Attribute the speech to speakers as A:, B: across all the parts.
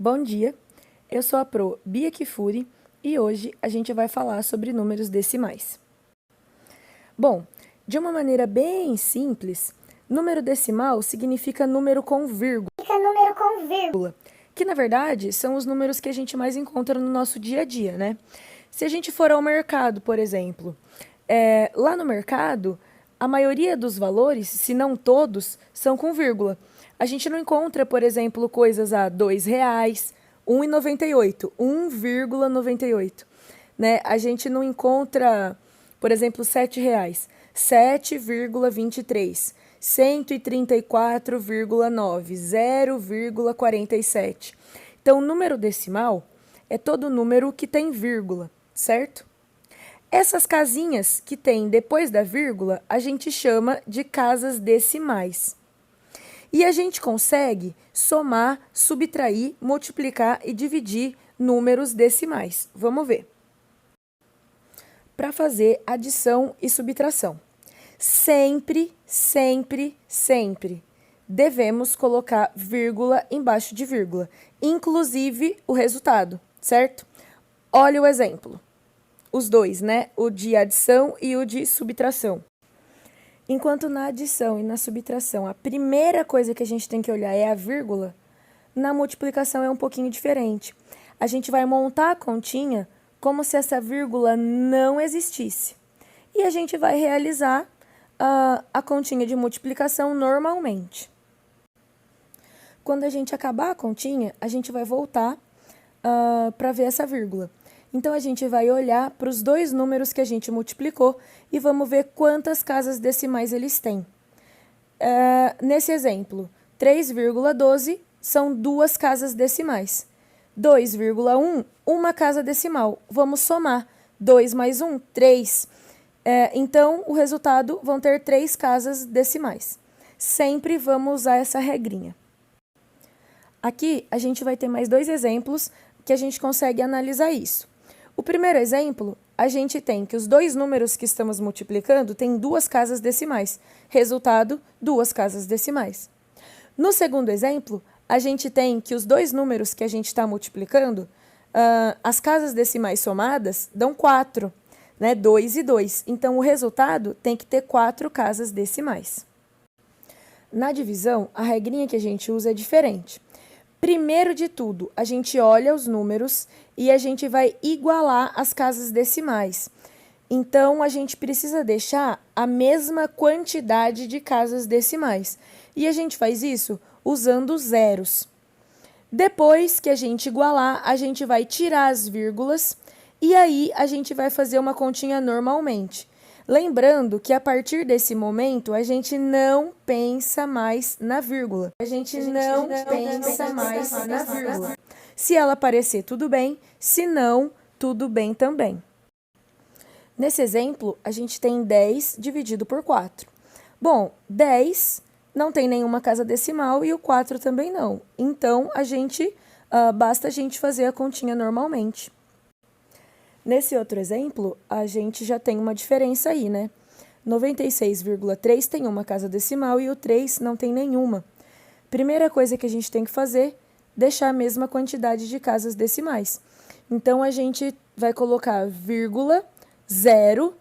A: Bom dia, eu sou a Pro Bia Kifuri e hoje a gente vai falar sobre números decimais. Bom, de uma maneira bem simples, número decimal significa número com vírgula, que na verdade são os números que a gente mais encontra no nosso dia a dia, né? Se a gente for ao mercado, por exemplo, lá no mercado, a maioria dos valores, se não todos, são com vírgula. A gente não encontra, por exemplo, coisas a R$2, R$1,98, 1,98. Né? A gente não encontra, por exemplo, R$7, 7,23, 134,9, 0,47. Então, o número decimal é todo número que tem vírgula, certo? Essas casinhas que tem depois da vírgula, a gente chama de casas decimais. E a gente consegue somar, subtrair, multiplicar e dividir números decimais. Vamos ver. Para fazer adição e subtração. Sempre devemos colocar vírgula embaixo de vírgula, inclusive o resultado, certo? Olha o exemplo. Os dois, né? O de adição e o de subtração. Enquanto na adição e na subtração a primeira coisa que a gente tem que olhar é a vírgula, na multiplicação é um pouquinho diferente. A gente vai montar a continha como se essa vírgula não existisse. E a gente vai realizar a continha de multiplicação normalmente. Quando a gente acabar a continha, a gente vai voltar para ver essa vírgula. Então, a gente vai olhar para os dois números que a gente multiplicou e vamos ver quantas casas decimais eles têm. Nesse exemplo, 3,12 são duas casas decimais. 2,1, uma casa decimal. Vamos somar. 2 mais 1, 3. Então, o resultado vão ter 3 casas decimais. Sempre vamos usar essa regrinha. Aqui, a gente vai ter mais dois exemplos que a gente consegue analisar isso. O primeiro exemplo, a gente tem que os dois números que estamos multiplicando têm duas casas decimais. Resultado, duas casas decimais. No segundo exemplo, a gente tem que os dois números que a gente está multiplicando, as casas decimais somadas dão 4, né? 2 e 2. Então, o resultado tem que ter 4 casas decimais. Na divisão, a regrinha que a gente usa é diferente. Primeiro de tudo, a gente olha os números e a gente vai igualar as casas decimais. Então, a gente precisa deixar a mesma quantidade de casas decimais. E a gente faz isso usando zeros. Depois que a gente igualar, a gente vai tirar as vírgulas e aí a gente vai fazer uma continha normalmente. Lembrando que a partir desse momento, a gente não pensa mais na vírgula. Se ela aparecer, tudo bem. Se não, tudo bem também. Nesse exemplo, a gente tem 10 dividido por 4. Bom, 10 não tem nenhuma casa decimal e o 4 também não. Então, basta a gente fazer a continha normalmente. Nesse outro exemplo, a gente já tem uma diferença aí, né? 96,3 tem uma casa decimal e o 3 não tem nenhuma. Primeira coisa que a gente tem que fazer, deixar a mesma quantidade de casas decimais. Então, a gente vai colocar vírgula, 0,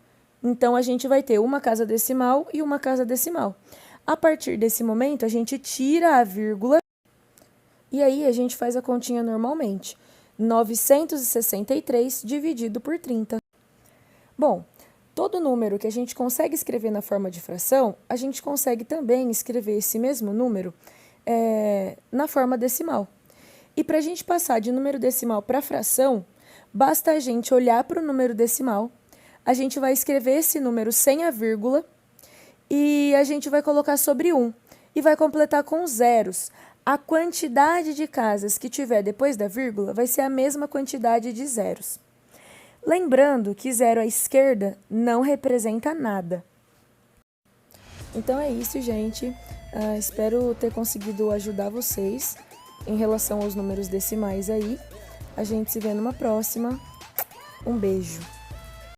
A: então a gente vai ter uma casa decimal e uma casa decimal. A partir desse momento, a gente tira a vírgula e aí a gente faz a continha normalmente. 963 dividido por 30. Bom, todo número que a gente consegue escrever na forma de fração, a gente consegue também escrever esse mesmo número na forma decimal. E para a gente passar de número decimal para fração, basta a gente olhar para o número decimal, a gente vai escrever esse número sem a vírgula e a gente vai colocar sobre 1 e vai completar com zeros. A quantidade de casas que tiver depois da vírgula vai ser a mesma quantidade de zeros. Lembrando que 0 à esquerda não representa nada. Então é isso, gente. Espero ter conseguido ajudar vocês em relação aos números decimais aí. A gente se vê numa próxima. Um beijo.